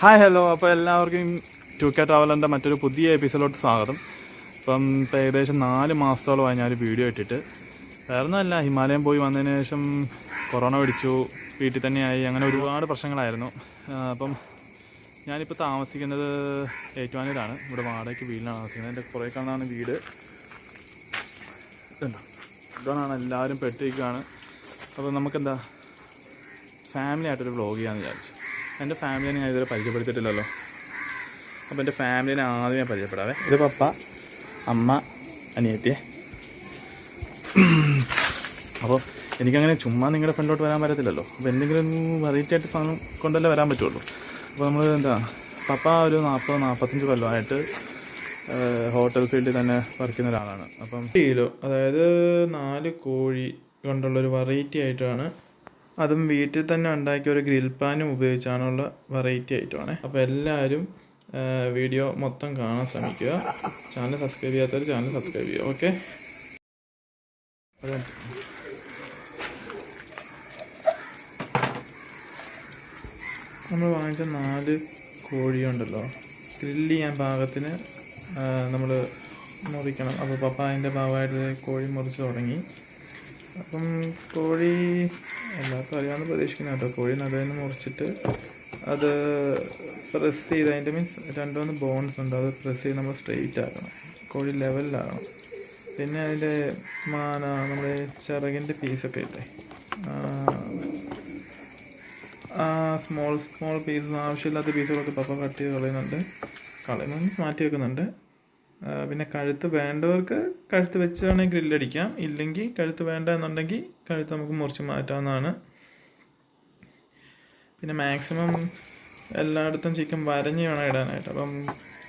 Hi hello. അപ്പോൾ എല്ലാവർക്കും 2k ട്രാവലറിൻ്റെ മറ്റൊരു പുതിയ എപ്പിസോഡിലോട്ട് സ്വാഗതം. ഇപ്പം ഇപ്പോൾ ഏകദേശം 4 മാസത്തോളമായി ഞാനൊരു വീഡിയോ ഇട്ടിട്ട്. വേറെ ഒന്നുമല്ല, ഹിമാലയം പോയി വന്നതിന് ശേഷം കൊറോണ പിടിച്ചു, വീട്ടിൽ തന്നെയായി, അങ്ങനെ ഒരുപാട് പ്രശ്നങ്ങളായിരുന്നു. അപ്പം ഞാനിപ്പോൾ താമസിക്കുന്നത് ഏറ്റുമാനൂരാണ്. ഇവിടെ വാടകയ്ക്ക് വീട്ടിലാണ് താമസിക്കുന്നത്. എൻ്റെ കുറേ കാണാണ് വീട്. ഇതാണ് എല്ലാവരും പെട്ടിരിക്കുകയാണ്. അപ്പോൾ നമുക്കെന്താ ഫാമിലി ആയിട്ടൊരു വ്ളോഗ് ചെയ്യാമെന്ന് വിചാരിച്ചു. എൻ്റെ ഫാമിലിനെ ഞാൻ ഇതുവരെ പരിചയപ്പെടുത്തിയിട്ടില്ലല്ലോ. അപ്പോൾ എൻ്റെ ഫാമിലിനെ ആദ്യമേ പരിചയപ്പെടാവേ. ഇത് പപ്പ, അമ്മ, അനിയത്തിയെ. അപ്പോൾ എനിക്കങ്ങനെ ചുമ്മാ നിങ്ങളുടെ ഫ്രണ്ടിലോട്ട് വരാൻ പറ്റത്തില്ലല്ലോ. അപ്പോൾ എന്തെങ്കിലും വെറൈറ്റി ആയിട്ട് സാധനം കൊണ്ടല്ലേ വരാൻ പറ്റുള്ളൂ. അപ്പോൾ നമ്മൾ പപ്പ ഒരു 40-45 കൊല്ലമായിട്ട് ഹോട്ടൽ ഫീൽഡിൽ തന്നെ വർക്ക് ചെയ്യുന്ന ഒരാളാണ്. അപ്പം കിലോ, അതായത് 4 കോഴി കൊണ്ടുള്ളൊരു വെറൈറ്റി ആയിട്ടാണ്. അതും വീട്ടിൽ തന്നെ ഉണ്ടാക്കിയ ഒരു ഗ്രിൽ പാനും ഉപയോഗിച്ചാണുള്ള വെറൈറ്റി ആയിട്ടുമാണ്. അപ്പോൾ എല്ലാവരും വീഡിയോ മൊത്തം കാണാൻ ശ്രമിക്കുക. ചാനൽ സബ്സ്ക്രൈബ് ചെയ്യാത്തവർ ചാനൽ സബ്സ്ക്രൈബ് ചെയ്യുക. ഓക്കെ, നമ്മൾ വാങ്ങിച്ച 4 കോഴിയുണ്ടല്ലോ, ഗ്രില്ല് ചെയ്യാൻ പാകത്തിന് നമ്മൾ മുറിക്കണം. അപ്പോൾ പപ്പ അതിൻ്റെ ഭാഗമായിട്ട് കോഴി മുറിച്ച് തുടങ്ങി. അപ്പം കോഴി എല്ലാവർക്കും അറിയാമെന്ന് പ്രതീക്ഷിക്കുന്ന കേട്ടോ. കോഴി നടുവിൽ മുറിച്ചിട്ട് അത് പ്രസ് ചെയ്ത്, അതിൻ്റെ മീൻസ് 2-3 ബോൺസ് ഉണ്ട്, അത് പ്രസ് ചെയ്ത് നമ്മൾ സ്ട്രെയിറ്റ് ആക്കണം, കോഴി ലെവലിലാകണം. പിന്നെ അതിൻ്റെ നമ്മുടെ ചിറകിൻ്റെ പീസൊക്കെ ഇല്ലേ, സ്മോൾ പീസസ്, ആവശ്യമില്ലാത്ത പീസുകളൊക്കെ പപ്പ കട്ട് ചെയ്ത് കളയുന്നുണ്ട്, മാറ്റി വെക്കുന്നുണ്ട്. പിന്നെ കഴുത്ത് വേണ്ടവർക്ക് കഴുത്ത് വെച്ച് വേണമെങ്കിൽ ഗ്രില്ലടിക്കാം, ഇല്ലെങ്കിൽ കഴുത്ത് വേണ്ട എന്നുണ്ടെങ്കിൽ കഴുത്ത് നമുക്ക് മുറിച്ച് മാറ്റാവുന്നതാണ്. പിന്നെ മാക്സിമം എല്ലായിടത്തും ചിക്കൻ വരഞ്ഞ് വേണം ഇടാനായിട്ട്. അപ്പം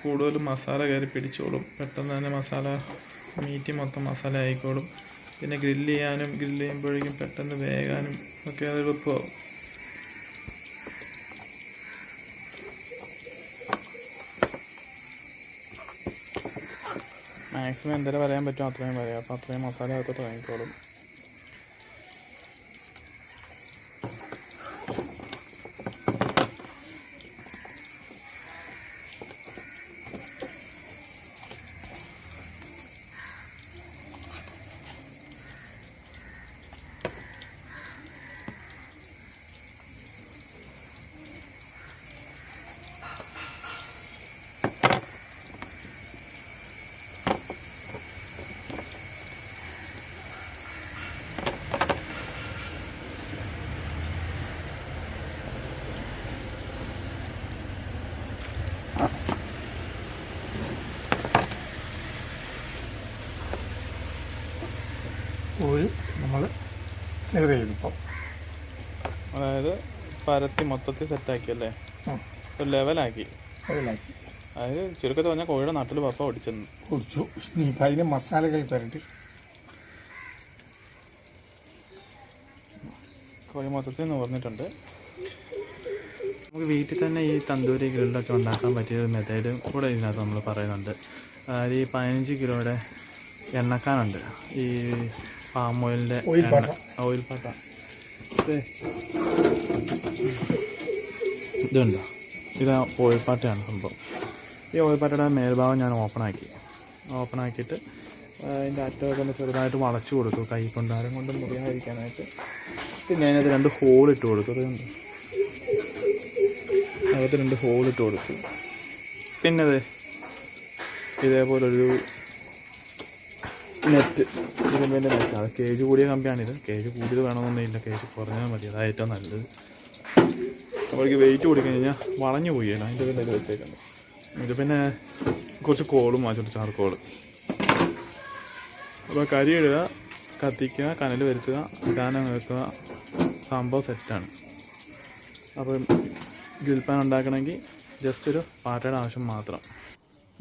കൂടുതൽ മസാല കയറി പിടിച്ചോളും, പെട്ടെന്ന് തന്നെ മീറ്റ് മൊത്തം മസാല ആയിക്കോളും. പിന്നെ ഗ്രില്ല് ചെയ്യുമ്പോഴേക്കും പെട്ടെന്ന് വേകാനും ഒക്കെ അത് എളുപ്പമാവും. മാക്സിമം എന്തെങ്കിലും പറയാൻ പറ്റും അത്രയും പറയാം. അപ്പോൾ അത്രയും മസാല അകത്തോട്ട് വാങ്ങിക്കോളും. കോഴി നമ്മൾ ക്ലിയർ ചെയ്തിപ്പോൾ, അതായത് പരത്തി മൊത്തത്തിൽ സെറ്റാക്കി അല്ലേ, ഒരു ലെവലാക്കി. അതായത് ചുരുക്കത്തിൽ പറഞ്ഞാൽ കോഴിയുടെ നാട്ടിൽ പപ്പ ഒടിച്ചു. ഇനി ഇപ്പം അതിന് മസാലകൾ തരട്ടി കോഴി മൊത്തത്തിൽ നൂർന്നിട്ടുണ്ട്. നമുക്ക് വീട്ടിൽ തന്നെ ഈ തന്തൂരി ഗ്രില്ലൊക്കെ ഉണ്ടാക്കാൻ പറ്റിയ മെത്തേഡ് കൂടെ ഇതിനകത്ത് നമ്മൾ പറയുന്നുണ്ട്. അതായത് ഈ 15 കിലോയുടെ എണ്ണക്കാനുണ്ട്, ഈ പാം ഓയിലിൻ്റെ ഓയിൽ പാട്ട ഇതുണ്ട്. ഇത് ഓയിൽ പാട്ടയാണ് സംഭവം. ഈ ഓയിൽ പാട്ടയുടെ മേൽഭാഗം ഞാൻ ഓപ്പണാക്കിയിട്ട് അതിൻ്റെ അറ്റമൊക്കെ ഒന്ന് ചെറുതായിട്ട് വളച്ചു കൊടുത്തു, കൈ കൊണ്ട് ആരും കൊണ്ട് മുറിയാതിരിക്കാനായിട്ട്. പിന്നെ അതിനകത്ത് 2 ഹോളിട്ട് കൊടുത്തു. അതുകൊണ്ട് അകത്ത് 2 ഹോളിട്ട് കൊടുത്തു. പിന്നെ ഇതേപോലൊരു നെറ്റ്, ഇരുമ്പിൻ്റെ നെറ്റ്. അത് കേജ് കൂടിയ കമ്പിയാണിത്. കേജ് കൂടിയത് വേണമെന്നൊന്നുമില്ല, കേജ് കുറഞ്ഞാൽ മതി, അതാണ് ഏറ്റവും നല്ലത്. അപ്പോഴേക്ക് വെയിറ്റ് കൊടുക്കാൻ കഴിഞ്ഞാൽ വളഞ്ഞു പോയില്ല, അതിൻ്റെ പിന്നെ ഇത് വെച്ചേക്കുന്നത്. ഇത് പിന്നെ കുറച്ച് കോളും വാങ്ങിച്ചിട്ട് ചാർക്കോള്. അപ്പോൾ കരി ഇടുക, കത്തിക്കുക, കനൽ വരുത്തുക, കാനം വെക്കുക, സംഭവം സെറ്റാണ്. അപ്പം ഗ്രിൽ പാൻ ഉണ്ടാക്കണമെങ്കിൽ ജസ്റ്റ് ഒരു പാറ്റയുടെ ആവശ്യം മാത്രം.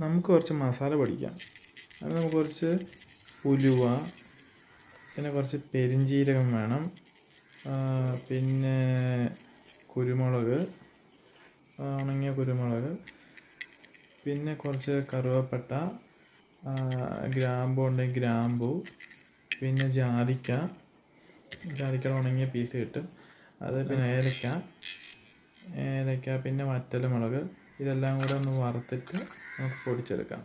നമുക്ക് കുറച്ച് മസാല പൊടിക്കാം. അതിന് നമുക്ക് കുറച്ച് ഉലുവ, പിന്നെ കുറച്ച് പെരിഞ്ജീരകം വേണം, പിന്നെ കുരുമുളക്, ഉണങ്ങിയ കുരുമുളക്, പിന്നെ കുറച്ച് കറുവപ്പട്ട, ഗ്രാമ്പു ഉണ്ടെങ്കിൽ ഗ്രാമ്പു, പിന്നെ ജാതിക്ക ഉണങ്ങിയ പീസ് കിട്ടും അത്, പിന്നെ ഏലക്ക, പിന്നെ വറ്റൽമുളക്. ഇതെല്ലാം കൂടെ ഒന്ന് വറുത്തിട്ട് നമുക്ക് പൊടിച്ചെടുക്കാം.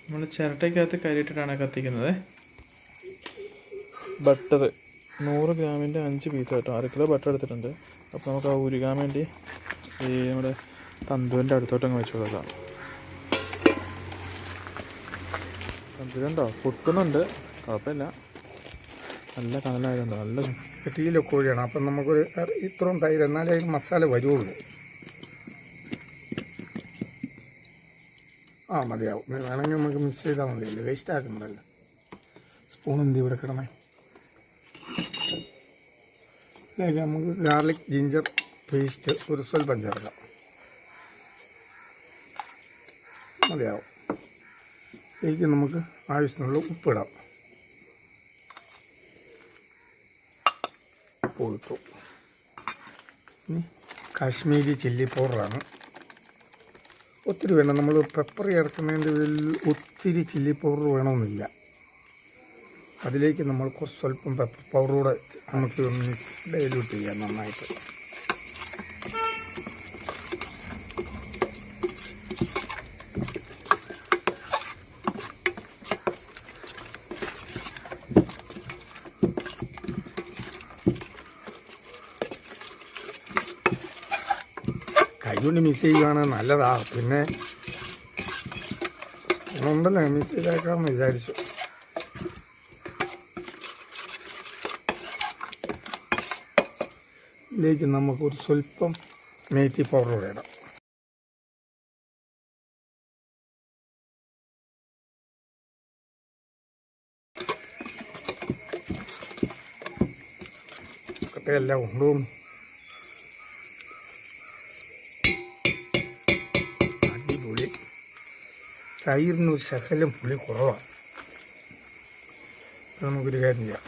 നമ്മൾ ചിരട്ടയ്ക്കകത്ത് കരിയിട്ടിട്ടാണ് കത്തിക്കുന്നത്. ബട്ടർ 100 ഗ്രാമിൻ്റെ 5 പീസ് കേട്ടോ, 1/2 കിലോ ബട്ടർ എടുത്തിട്ടുണ്ട്. അപ്പോൾ നമുക്ക് ആ ഉരുകാൻ വേണ്ടി ഈ നമ്മുടെ തന്തുവിൻ്റെ അടുത്തോട്ടങ്ങ് വെച്ച് കൊടുക്കാം. തന്തുരുണ്ടോ പൊട്ടുന്നുണ്ട്, കുഴപ്പമില്ല, നല്ല കനലായതുണ്ടോ, നല്ല കിട്ടിയില്ല കോഴിയാണ്. അപ്പം നമുക്കൊരു ഇത്രയും തൈര് എന്നാലേ അതിന് മസാല വരുള്ളൂ. മതിയാവും. വേണമെങ്കിൽ നമുക്ക് മിക്സ് ചെയ്താൽ മതിയല്ലോ, വേസ്റ്റ് ആക്കുന്നുണ്ടല്ലോ. സ്പൂൺ എന്ത് ഇവിടെ കിടണേ. അല്ലെങ്കിൽ നമുക്ക് ഗാർലിക് ജിഞ്ചർ പേസ്റ്റ് ഒരു സ്വല്പം ചേർക്കാം, മതിയാവും. ഇതിലേക്ക് നമുക്ക് ആവശ്യത്തിനുള്ള ഉപ്പിടാം. ഉപ്പ് ഇനി കാശ്മീരി ചില്ലി പൗഡറാണ്. ഒത്തിരി വേണം. നമ്മൾ പെപ്പർ ചേർക്കുന്നതിൻ്റെ പേരിൽ ഒത്തിരി ചില്ലി പൗഡർ വേണമെന്നില്ല. അതിലേക്ക് നമ്മൾ കുറച്ച് സ്വല്പം പെപ്പർ പൗഡറൂടെ നമുക്ക് ഡൈല്യൂട്ട് ചെയ്യാം നന്നായിട്ട്. കൈകൊണ്ട് മിക്സ് ചെയ്യുകയാണെങ്കിൽ നല്ലതാണ്. പിന്നെ ഉണ്ടല്ലോ മിക്സ് ചെയ്തേക്കാമെന്ന് വിചാരിച്ചു. ഇതിലേക്ക് നമുക്കൊരു സ്വല്പം മേത്തി പൗഡർ കൂടെ ഇടാം. എല്ലാം ഉണ്ടും അടിപൊളി. തൈരിന് ഒരു ശകലം പുളി കുറവാണ്. നമുക്കൊരു കാര്യം ചെയ്യാം,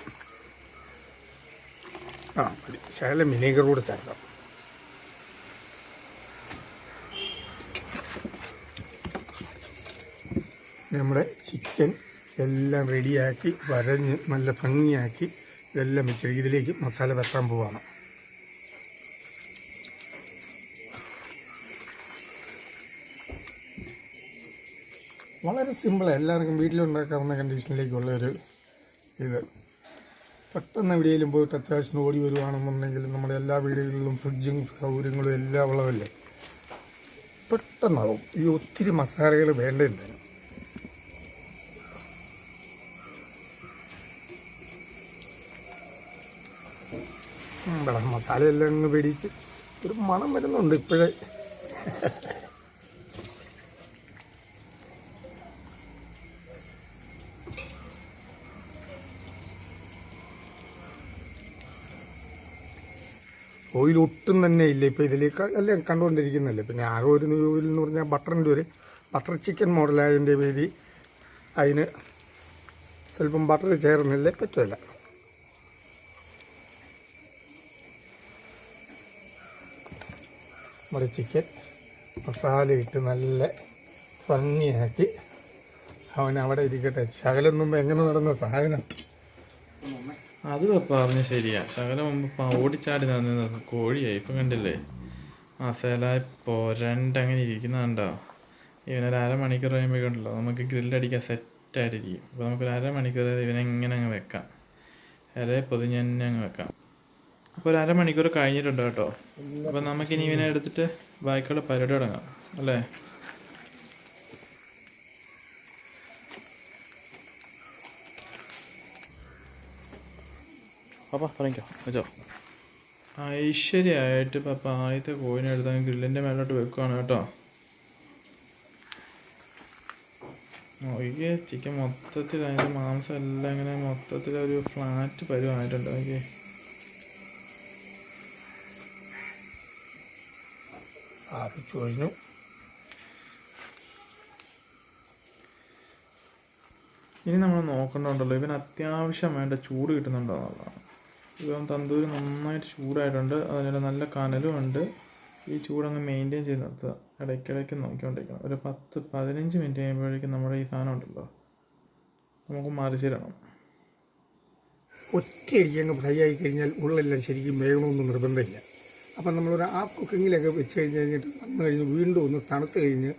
മതി, ശകലം വിനീഗർ കൂടെ ചേർക്കാം. നമ്മുടെ ചിക്കൻ എല്ലാം റെഡിയാക്കി വരഞ്ഞ് നല്ല ഭംഗിയാക്കി ഇതെല്ലാം വെച്ച് ഇതിലേക്ക് മസാല വെക്കാൻ പോവാണ്. വളരെ സിമ്പിളാണ്, എല്ലാവർക്കും വീട്ടിലുണ്ടാക്കാവുന്ന കണ്ടീഷനിലേക്കുള്ളൊരു ഇത്. പെട്ടെന്ന് എവിടെയെങ്കിലും പോയിട്ട് അത്യാവശ്യം ഓടി വരുവാണെന്നുണ്ടെങ്കിൽ നമ്മുടെ എല്ലാ വീടുകളിലും ഫ്രിഡ്ജും സൗകര്യങ്ങളും എല്ലാം ഉള്ളതല്ലേ, പെട്ടെന്നാവും. ഈ ഒത്തിരി മസാലകൾ വേണ്ടതില്ല. മസാലയെല്ലാം ഒന്ന് പിടിച്ച് ഒരു മണം വരുന്നുണ്ട് ഇപ്പോഴേ. ഓയിൽ ഒട്ടും തന്നെ ഇല്ല ഇപ്പോൾ ഇതിലേക്ക് എല്ലാം കണ്ടുകൊണ്ടിരിക്കുന്നല്ലേ. പിന്നെ ആകെ ഒരു ഓയിൽ എന്ന് പറഞ്ഞാൽ ബട്ടറിൻ്റെ ഒരു ബട്ടർ ചിക്കൻ മോഡലായതിൻ്റെ പേര് അതിന് സ്വല്പം ബട്ടർ ചേർന്നില്ലേ പറ്റില്ല. നമ്മുടെ ചിക്കൻ മസാല ഇട്ട് നല്ല ഭംഗിയാക്കി അവൻ അവിടെ ഇരിക്കട്ടെ. ശകലം മുമ്പ് എങ്ങനെ നടന്ന സാധനം അത് പറഞ്ഞ ശരിയാ. ശകലം മുമ്പ് ഓടിച്ചാടി നടന്നത് കോഴിയായി. ഇപ്പം കണ്ടില്ലേ മസാല പൊരണ്ടങ്ങനെ ഇരിക്കുന്നുണ്ടോ. ഇവനൊരു അരമണിക്കൂർ കഴിയുമ്പോഴേക്കുണ്ടല്ലോ നമുക്ക് ഗ്രില്ലടിക്കാൻ സെറ്റായിട്ടിരിക്കും. അപ്പോൾ നമുക്കൊരു അരമണിക്കൂർ ഇവനെങ്ങനെ അങ്ങ് വെക്കാം, പൊതിഞ്ഞ് തന്നെ അങ്ങ് വെക്കാം. അപ്പോൾ ഒരു അരമണിക്കൂർ കഴിഞ്ഞിട്ടുണ്ട് കേട്ടോ. അപ്പോൾ നമുക്കിനി ഇവനെ എടുത്തിട്ട് ബാക്കിയുള്ള പരിപാടി തുടങ്ങാം അല്ലേ. പപ്പ തുടങ്ങിക്കോ വെച്ചോ. ഐശ്വര്യമായിട്ട് പപ്പ ആദ്യത്തെ കോഴിനെ എടുത്താൽ ഗ്രില്ലിൻ്റെ മേലോട്ട് വെക്കുവാണ് കേട്ടോ. നോക്കിയേ ചിക്കൻ മൊത്തത്തിൽ അതിൻ്റെ മാംസം എല്ലാം ഇങ്ങനെ മൊത്തത്തിലൊരു ഫ്ലാറ്റ് പരുവായിട്ടുണ്ട്. നോക്കിയേ ആവിച്ചു കഴിഞ്ഞു. ഇനി നമ്മൾ നോക്കണ്ടല്ലോ ഇവന് അത്യാവശ്യം വേണ്ട ചൂട് കിട്ടുന്നുണ്ടോ എന്നുള്ളതാണ്. ഇവൻ തന്തൂര് നന്നായിട്ട് ചൂടായിട്ടുണ്ട്, അതിനുള്ള നല്ല കനലും ഉണ്ട്. ഈ ചൂടങ്ങ് മെയിൻറ്റെയിൻ ചെയ്ത് നിർത്തുക, ഇടയ്ക്കിടയ്ക്ക് നോക്കിക്കൊണ്ടിരിക്കണം. ഒരു 10-15 മിനിറ്റ് കഴിയുമ്പോഴേക്കും നമ്മുടെ ഈ സാധനം ഉണ്ടല്ലോ നമുക്ക് മറിച്ചിടണം. ഒറ്റയടിക്ക് അങ്ങ് ഫ്രൈ ആയി കഴിഞ്ഞാൽ ഉള്ളെല്ലാം ശരിക്കും വേഗമൊന്നും നിർബന്ധമില്ല. അപ്പം നമ്മളൊരു ഹാഫ് കുക്കിങ്ങിലൊക്കെ വെച്ച് കഴിഞ്ഞിട്ട് വന്നു കഴിഞ്ഞ് വീണ്ടും ഒന്ന് തണുത്ത് കഴിഞ്ഞ്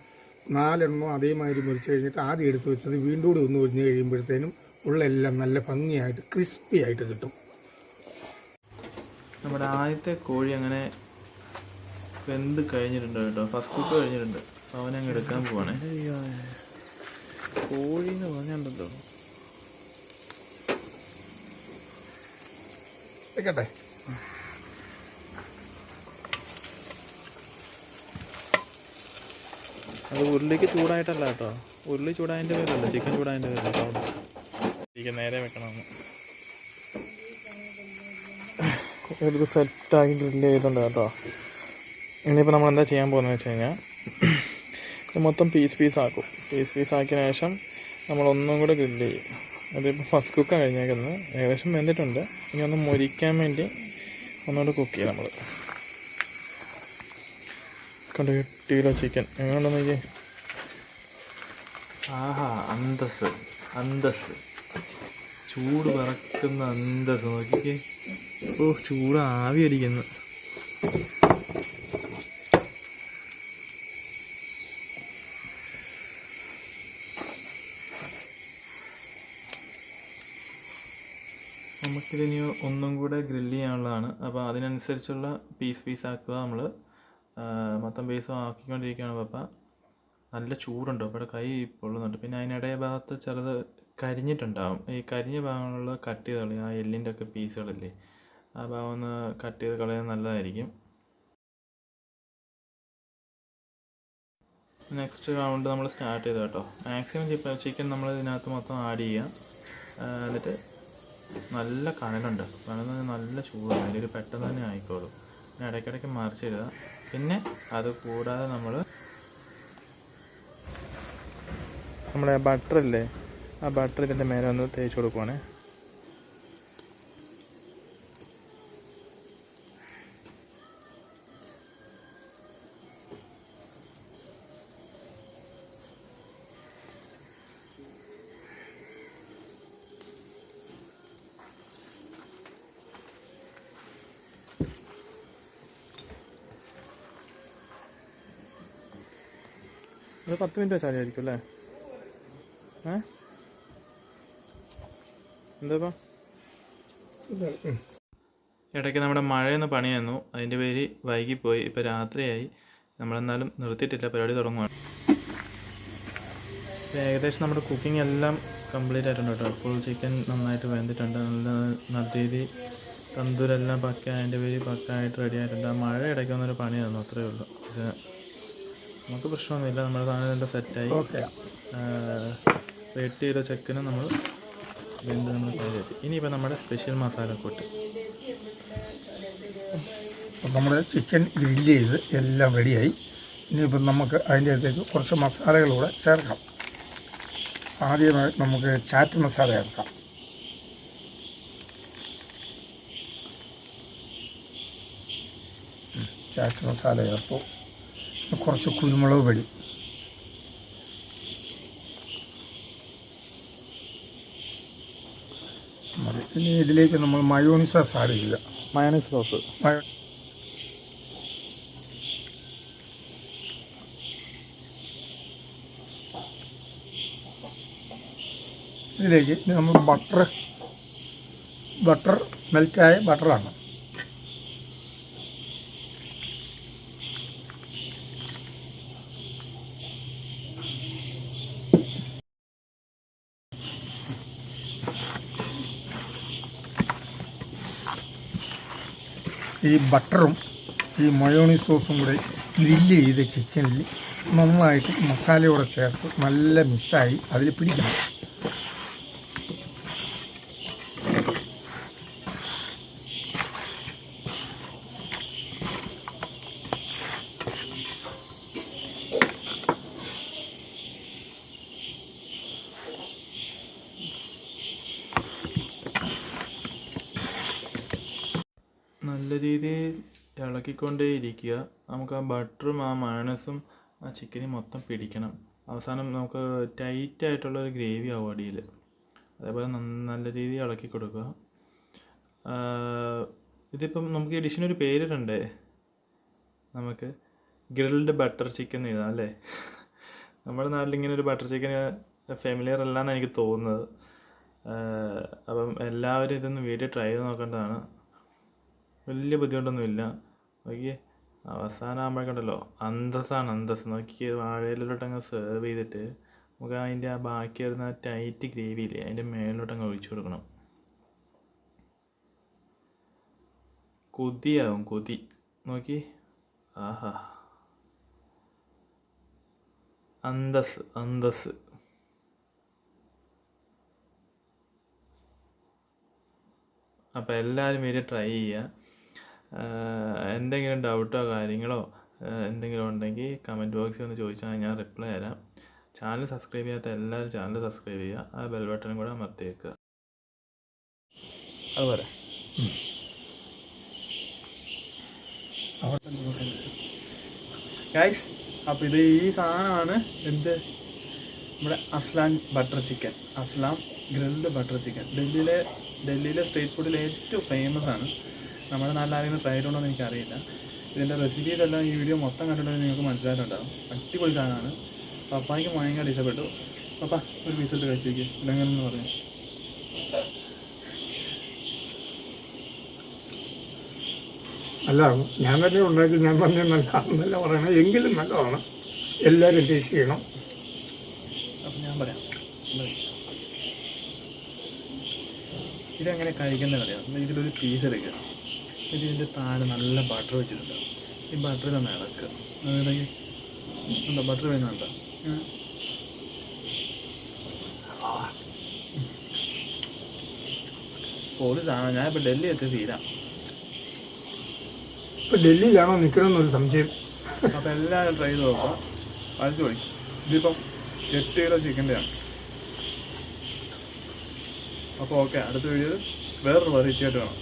4 എണ്ണോ അതേമാതിരി മുറിച്ച് കഴിഞ്ഞിട്ട് ആദ്യം എടുത്ത് വെച്ചത് വീണ്ടും കൂടി ഒന്ന് ഒഴിഞ്ഞ് കഴിയുമ്പോഴത്തേനും ഉള്ളെല്ലാം നല്ല ഭംഗിയായിട്ട് ക്രിസ്പി ആയിട്ട് കിട്ടും. നമ്മുടെ ആദ്യത്തെ കോഴി അങ്ങനെ വെന്ത് കഴിഞ്ഞിട്ടുണ്ട് കേട്ടോ, ഫസ്റ്റ് കുക്ക് കഴിഞ്ഞിട്ടുണ്ട്. അവനങ്ങ് എടുക്കാൻ പോവാണേ. കോഴി എന്ന് പറഞ്ഞുണ്ടല്ലോ വെക്കട്ടെ. അത് ഉരുളിക്ക് ചൂടായിട്ടല്ല കേട്ടോ, ഉരുളി ചൂടായതിൻ്റെ പേരല്ല, ചിക്കൻ ചൂടായതിൻ്റെ പേരല്ല. ചിക്കൻ നേരെ വെക്കണമെന്ന് ഇത് സെറ്റാക്കി ഗ്രില്ല് ചെയ്തിട്ടുണ്ട് കേട്ടോ. ഇനിയിപ്പോൾ നമ്മൾ എന്താ ചെയ്യാൻ പോകുന്നത് വെച്ച് കഴിഞ്ഞാൽ മൊത്തം പീസ് ആക്കും. പീസ് ആക്കിയ ശേഷം നമ്മളൊന്നും കൂടെ ഗ്രില്ല് ചെയ്യും. അതിപ്പോൾ ഫസ്റ്റ് കുക്കാണ് കഴിഞ്ഞേക്കുന്നത്, ഏകദേശം വെന്തിട്ടുണ്ട്. ഇനി ഒന്ന് മൊരിക്കാൻ വേണ്ടി ഒന്നുകൂടെ കുക്ക് ചെയ്യും നമ്മൾ. കണ്ട് 8 കിലോ ചിക്കൻ എങ്ങനെയുണ്ടെന്ന് നോക്കിയേ. ആഹാ, അന്തസ് ചൂട് പറക്കുന്ന അന്തസ് നോക്കിക്കേ. ഓ, ചൂട് ആവി അടിക്കുന്നു. നമുക്കിതിനി ഒന്നും കൂടെ ഗ്രില്ല് ചെയ്യാനുള്ളതാണ്. അപ്പോൾ അതിനനുസരിച്ചുള്ള പീസ് ആക്കുക നമ്മൾ. മൊത്തം പീസും ആക്കിക്കൊണ്ടിരിക്കുകയാണ് പപ്പ. നല്ല ചൂടുണ്ടോ അപ്പോൾ കൈ പൊള്ളുന്നുണ്ട്. പിന്നെ അതിനിടെ ഭാഗത്ത് ചിലത് കരിഞ്ഞിട്ടുണ്ടാവും. ഈ കരിഞ്ഞ ഭാഗങ്ങളുള്ള കട്ട് ചെയ്ത് കളയും. ആ എല്ലിൻ്റെ ഒക്കെ പീസുകളില്ലേ, ആ ഭാഗം ഒന്ന് കട്ട് ചെയ്ത് കളയാൻ നല്ലതായിരിക്കും. നെക്സ്റ്റ് റൗണ്ട് നമ്മൾ സ്റ്റാർട്ട് ചെയ്തു കേട്ടോ. മാക്സിമം ചിക്കൻ നമ്മൾ ഇതിനകത്ത് മൊത്തം ആഡ് ചെയ്യുക. എന്നിട്ട് നല്ല കനലുണ്ട്, നല്ല ചൂടാണ്, അതിൽ പെട്ടെന്ന് തന്നെ ആയിക്കോളും. പിന്നെ ഇടയ്ക്കിടയ്ക്ക് മറിച്ചിടുക. പിന്നെ അത് കൂടാതെ നമ്മുടെ ബട്ടറില്ലേ, ആ ബട്ടർ ഇതിൻ്റെ മേലെ ഒന്ന് തേച്ച് കൊടുക്കുവാണേ. അത് 10 മിനിറ്റ് വെച്ചാൽ മതിയായിരിക്കും അല്ലേ? എന്താ ഇടയ്ക്ക് നമ്മുടെ മഴയൊന്ന് പണി തന്നു, അതിൻ്റെ പേര് വൈകിപ്പോയി. ഇപ്പോൾ രാത്രിയായി, നമ്മളെന്നാലും നിർത്തിയിട്ടില്ല, പരിപാടി തുടങ്ങുവാണ്. ഏകദേശം നമ്മുടെ കുക്കിംഗ് എല്ലാം കംപ്ലീറ്റ് ആയിട്ടുണ്ട് കേട്ടോ. ഫുൾ ചിക്കൻ നന്നായിട്ട് വെന്തിട്ടുണ്ട്. നല്ല രീതി തന്തൂരെല്ലാം പക്ക, അതിൻ്റെ പേര് പക്കായിട്ട് റെഡി ആയിട്ടുണ്ട്. ആ മഴ ഇടയ്ക്ക് വന്നൊരു പണി തന്നു, അത്രയേ ഉള്ളൂ. ഇത് നമുക്ക് പ്രശ്നമൊന്നുമില്ല, നമ്മുടെ സാധനം എല്ലാം സെറ്റായി. 8 കിലോ ചിക്കനും നമ്മൾ വെന്ത് നമ്മൾ കയറ്റി. ഇനിയിപ്പോൾ നമ്മുടെ സ്പെഷ്യൽ മസാലക്കൂട്ട്. നമ്മുടെ ചിക്കൻ ഗ്രില്ല് ചെയ്ത് എല്ലാം റെഡിയായി. ഇനിയിപ്പം നമുക്ക് അതിൻ്റെ അടുത്തേക്ക് കുറച്ച് മസാലകളൂടെ ചേർക്കാം. ആദ്യമായി നമുക്ക് ചാറ്റ് മസാല ചേർക്കാം. ചാറ്റ് മസാല ചേർത്തു. കുറച്ച് കുരുമുളക് പൊടി, മതി. ഇനി ഇതിലേക്ക് നമ്മൾ മയോണൈസ് സോസ് ആഡ് ചെയ്യുക. മയോണൈസ് സോസ് ഇതിലേക്ക് നമ്മൾ ബട്ടർ മെൽറ്റായ ബട്ടറാണ്. ഈ ബട്ടറും ഈ മയോണൈസ് സോസും കൂടെ ഗ്രില്ല് ചെയ്ത ചിക്കനിൽ നന്നായിട്ട് മസാലയോടെ ചേർത്ത് നല്ല മിക്സായി അതിൽ പിടിക്കണം. നല്ല രീതിയിൽ ഇളക്കിക്കൊണ്ടേ ഇരിക്കുക. നമുക്ക് ആ ബട്ടറും ആ മയണൈസും ആ ചിക്കനും മൊത്തം പിടിക്കണം. അവസാനം നമുക്ക് ടൈറ്റായിട്ടുള്ളൊരു ഗ്രേവി ആവും അടിയിൽ. അതേപോലെ നല്ല രീതിയിൽ ഇളക്കി കൊടുക്കുക. ഇതിപ്പം നമുക്ക് ഈ ഡിഷിനൊരു പേരിടണ്ടേ? നമുക്ക് ഗ്രിൽഡ് ബട്ടർ ചിക്കൻ എഴുതാം അല്ലേ? നമ്മുടെ നാട്ടിലിങ്ങനെ ഒരു ബട്ടർ ചിക്കൻ ഫെമിലിയർ അല്ലാന്നാണ് എനിക്ക് തോന്നുന്നത്. അപ്പം എല്ലാവരും ഇതൊന്ന് വീട്ടിൽ ട്രൈ ചെയ്ത് നോക്കേണ്ടതാണ്. വലിയ ബുദ്ധിമുട്ടൊന്നുമില്ല. നോക്കിയേ, അവസാനം ആകുമ്പോഴേക്കുണ്ടല്ലോ അന്തസ്സാണ് അന്തസ്. നോക്കിയേ, വാഴയിലോട്ടങ്ങ് സെർവ് ചെയ്തിട്ട് നമുക്ക് അതിൻ്റെ ആ ബാക്കി വരുന്ന ടൈറ്റ് ഗ്രേവിയില്ലേ അതിൻ്റെ മേളിലോട്ടങ്ങ് ഒഴിച്ചു കൊടുക്കണം. കൊതിയാവും, കൊതി. നോക്കി, ആഹാ, അന്തസ് അന്തസ്. അപ്പോൾ എല്ലാവരും വീട്ടിൽ ട്രൈ ചെയ്യുക. എന്തെങ്കിലും ഡൗട്ടോ കാര്യങ്ങളോ എന്തെങ്കിലും ഉണ്ടെങ്കിൽ കമൻറ്റ് ബോക്സിൽ ഒന്ന് ചോദിച്ചാൽ ഞാൻ റിപ്ലൈ തരാം. ചാനൽ സബ്സ്ക്രൈബ് ചെയ്യാത്ത എല്ലാവരും ചാനൽ സബ്സ്ക്രൈബ് ചെയ്യുക. ആ ബെൽ ബട്ടണും കൂടെ അമർത്തി വെക്കുക. അതുപോലെ ഗൈസ്, അപ്പോൾ ഇത് ഈ സാധനമാണ് എന്ത്, നമ്മുടെ അസ്ലാം ബട്ടർ ചിക്കൻ, അസ്ലാം ഗ്രിൽഡ് ബട്ടർ ചിക്കൻ. ഡൽഹിയിലെ സ്ട്രീറ്റ് ഫുഡിൽ ഏറ്റവും ഫേമസ് ആണ്. നമ്മുടെ നാട്ടിൽ ആരെങ്കിലും ട്രൈ ചെയ്തിട്ടുണ്ടോ എന്ന് എനിക്കറിയില്ല. ഇതിൻ്റെ റെസിപ്പീസെല്ലാം ഈ വീഡിയോ മൊത്തം കണ്ടിട്ടുണ്ടെങ്കിൽ നിങ്ങൾക്ക് മനസ്സിലായിട്ടുണ്ടാകും. അടിപൊളി സാധനമാണ്. പപ്പായ്ക്ക് ഭയങ്കര ഇഷ്ടപ്പെട്ടു. പപ്പ ഒരു പീസെടുത്ത് കഴിച്ചു നോക്കി, ഇതെങ്ങനെയെന്ന് പറഞ്ഞു. നല്ലതാണ്. ഞാൻ തന്നെ ഉണ്ടാക്കി ഞാൻ പറഞ്ഞ നല്ലതാണെന്നല്ല പറയണം, എങ്കിലും നല്ലതാണ്. എല്ലാവരും ടേസ്റ്റ് ചെയ്യണം. അപ്പം ഞാൻ പറയാം, ഇതെങ്ങനെ കഴിക്കുന്നത് അറിയാം. ഇതിലൊരു പീസ് എടുക്കുക, ഇതിൻ്റെ താഴെ നല്ല ബട്ടർ വെച്ചിട്ടുണ്ട്. ഈ ബട്ടറിൽ ഒന്ന് ഇളക്കുക. അതായത് എന്താ ബട്ടർ വരുന്നുണ്ടോ? ഒരു സാധനം. ഞാനിപ്പോൾ ഡൽഹി എത്തി തീരാം. ഇപ്പോൾ ഡൽഹിയിലാണോ നിൽക്കണമെന്നൊരു സംശയം. അപ്പോൾ എല്ലാവരും ട്രൈ ചെയ്ത് നോക്കുക. അടിച്ചുപൊളി. ഇതിപ്പം 8 കിലോ ചിക്കൻ്റെയാണ്. അപ്പോൾ ഓക്കെ, അടുത്ത വീഡിയോയിൽ വേറൊരു വെറൈറ്റി ആയിട്ട് കാണാം.